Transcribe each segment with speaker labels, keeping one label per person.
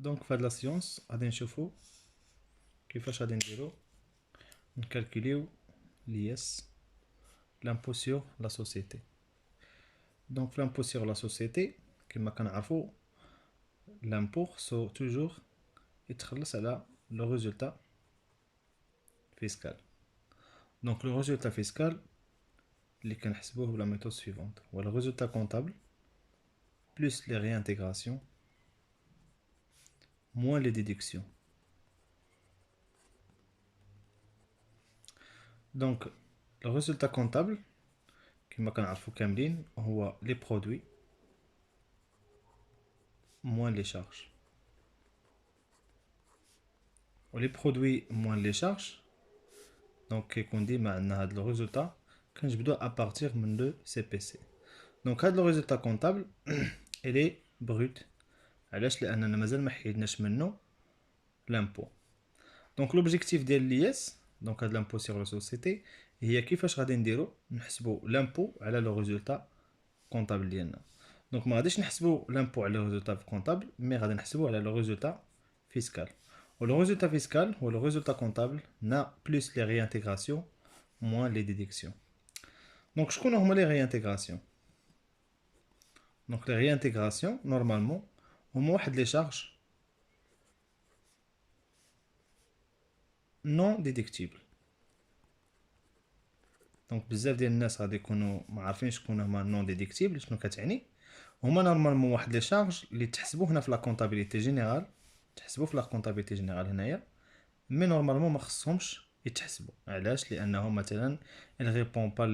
Speaker 1: دونك في هاد لا سيونس غادي نشوفو كيفاش غادي نديرو نكالكوليو ليس l'impôt sur la société. Donc l'impôt sur la société كما كنعرفو l'impôt سو توجور يتخلص على le résultat fiscal. Donc le résultat fiscal اللي كنحسبوه بلا méthode suivante هو le résultat comptable plus les réintégrations moins les déductions. Donc le résultat comptable كما كنعرفو كاملين هو les produits moins les charges. و les produits moins les charges donc كيكون ديما عندنا هاد لو ريزولطا كنجبدوه à partir من لو CPC. donc هاد لو ريزولطا comptable il est brut. علاش؟ لاننا مازال ما حيدناش منه لامبو. دونك لوبجيكتيف ديال ليس دونك هاد لامبو سيغ لا سوسيتي هي كيفاش غادي نديرو نحسبو لامبو على لو ريزولطا كونطابل ديالنا. دونك ما غاديش نحسبو لامبو على لو ريزولطا كونطابل مي غادي نحسبو على لو ريزولطا فيسكال. و لو ريزولطا فيسكال هو لو ريزولطا كونطابل نا بلس لي ريانتيغراسيون موان لي ديديكسيون. دونك شكون هما لي ريانتيغراسيون؟ دونك لي ريانتيغراسيون نورمالمون هما واحد لي شارج نون ديديكتيبل. دونك بزاف ديال الناس غادي يكونوا ما عارفين شكون هما نون ديديكتيبل شنو كتعني. هما نورمالمون واحد لي شارج اللي تحسبوا هنا في لا كونطابيليتي جينيرال، تحسبوا في لا كونطابيليتي جينيرال هنايا مي نورمالمون ما خصهمش يتحسبوا. علاش؟ لانهم مثلا il répond pas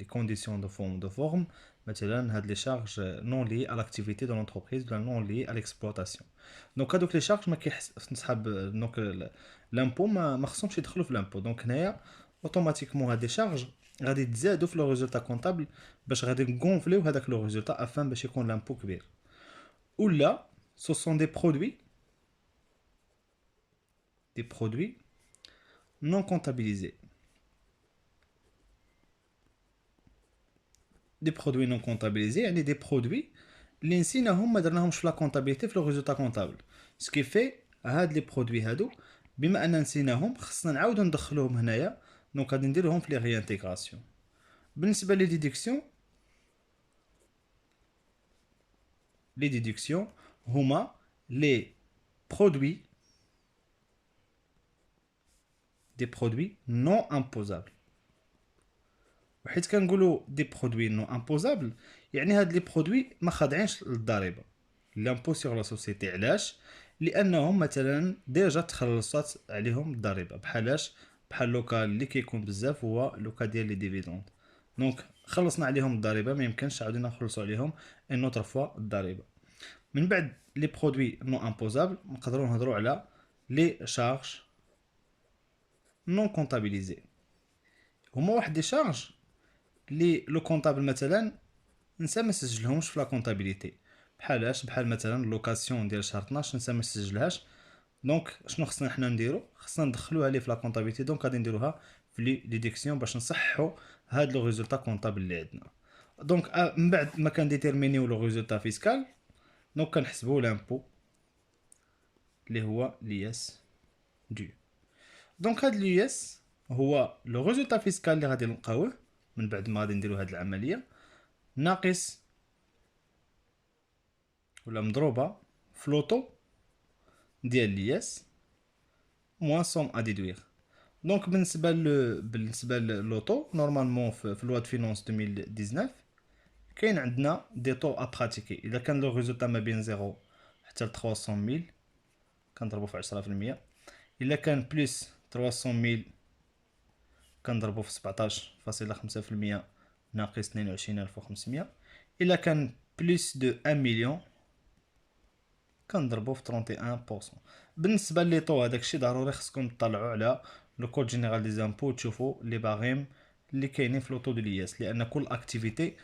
Speaker 1: les conditions de forme. مثلا هاد لي شارج نون لي à l'activité de l'entreprise ولا نون لي à l'exploitation. دونك هادوك لي شارج ما كيحسب دونك لامبو ما خصهمش يدخلوا في لامبو. دونك هنايا اوتوماتيكمون هاد لي شارج غادي يتزادوا في لو ريزولطا كونطابل باش غادي نكونفليو هذاك لو ريزولطا افان باش يكون لامبو كبير. ولا ce sont des produits non comptabilisés. Des produits non comptabilisés يعني des produits اللي نسيناهم ما درناهمش في لا كونطابيليتي في لو ريزولطا كونطابل. سكي في هاد لي برودوي هادو بما ان نسيناهم خصنا نعاودو ندخلوهم هنايا. دونك غادي نديروهم في لي ريانتيغراسيون. بالنسبه لي ديديكسيون هما لي برودوي des produits non imposables. وحيت كنقولوا دي برودوي نو امبوزابل يعني هاد لي برودوي ما خاضعينش للضريبه لامبو سيغ لا سوسيتي. علاش؟ لانهم مثلا ديجا تخلصات عليهم الضريبه. بحالاش؟ بحال لوكا اللي كيكون بزاف هو لوكا ديال لي ديفيدوند. دونك خلصنا عليهم الضريبه ما يمكنش عاودنا نخلصوا عليهم ان اوتر فوا الضريبه. من بعد لي برودوي نو امبوزابل نقدروا نهضروا على لي شارج نون كونطابيليزي. هما واحد دي شارج لي لو كونطابل مثلا نسى ما سجلهمش في لا كونطابيليتي. بحالاش؟ بحال مثلا لوكاسيون ديال شهر 12 نسى ما سجلهاش. دونك شنو خصنا حنا نديرو؟ خصنا ندخلوها ليه في لا كونطابيليتي. دونك غادي نديروها في لي ديديكسيون باش نصححوا هاد لو ريزولطا كونطابل اللي عندنا. دونك من بعد ما كنديتيرمينيو لو ريزولطا فيسكال دونك كنحسبوا لامبو اللي هو ليس دو. دونك هاد ليس هو لو ريزولطا فيسكال اللي غادي نلقاوه من بعد ما غادي نديرو هاد العمليه ناقص ولا مضروبه في لوطو ديال ليس موان سوم ا ديدوير. دونك بالنسبه للوطو نورمالمون في لوا د فينونس 2019 كاين عندنا دي طو ا براتيكي. اذا كان لو ريزولطا ما بين 0 حتى ل 300000 كنضربو في 10%. الا كان بلس 300000 كنضربو في 17.5% ناقص 22500. الا كان بلس دو 1 مليون كنضربو في 31%. بالنسبه لي طو هذاك الشيء ضروري خصكم تطلعوا على لو كود جينيرال دي زامبو تشوفوا لي باغيم اللي كاينين في لوطو دو لياس. لان كل اكتيفيتي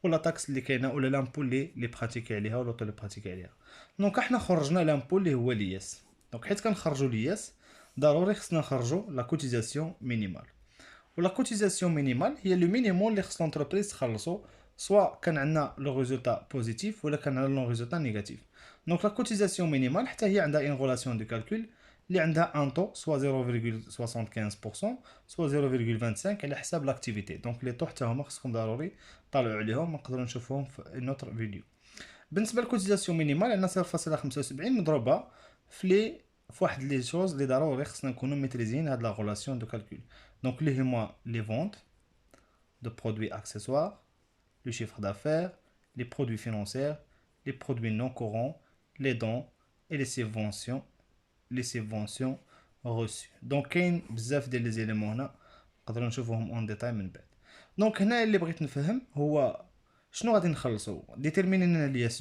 Speaker 1: ولا تاكس اللي كاينه ولا لامبو اللي براتيكي عليها ولا لوطو اللي براتيكي عليها. دونك احنا خرجنا لامبو اللي هو لياس. دونك حيت كنخرجوا لياس ضروري خصنا نخرجوا لا كوتيزاسيون مينيمال. ولا كوتيزاسيون مينيمال هي لو مينيموم اللي خص لونتربريز تخلصو soit كان عندنا لو ريزولتا بوزيتيف ولا كان عندنا لو ريزولتا نيجاتيف. دونك لا كوتيزاسيون مينيمال حتى هي عندها اون غولاسيون دو كالكول اللي عندها ان طو سوا 0.75% سوا 0.25 على حساب لاكتيفيتي. دونك لي طو حتى هما خصكم ضروري طالعوا عليهم، نقدروا نشوفوهم في نوتر فيديو. بالنسبه للكوتيزاسيون مينيمال عندنا 0.75 مضروبه في واحد لي شوز اللي ضروري خصنا نكونوا ميتريزين هاد لا غولاسيون دو كالكول. دونك اللي هما لي فونت de produits accessoires, le chiffre d'affaires, les produits financiers, les produits non courants, les dons et les subventions reçues. Donc كاين بزاف ديال لي زيليمون هنا نقدروا نشوفوهم اون ديتاي من بعد. دونك هنا اللي بغيت نفهم هو شنو غادي نخلصوا ديتيرمينينا الياس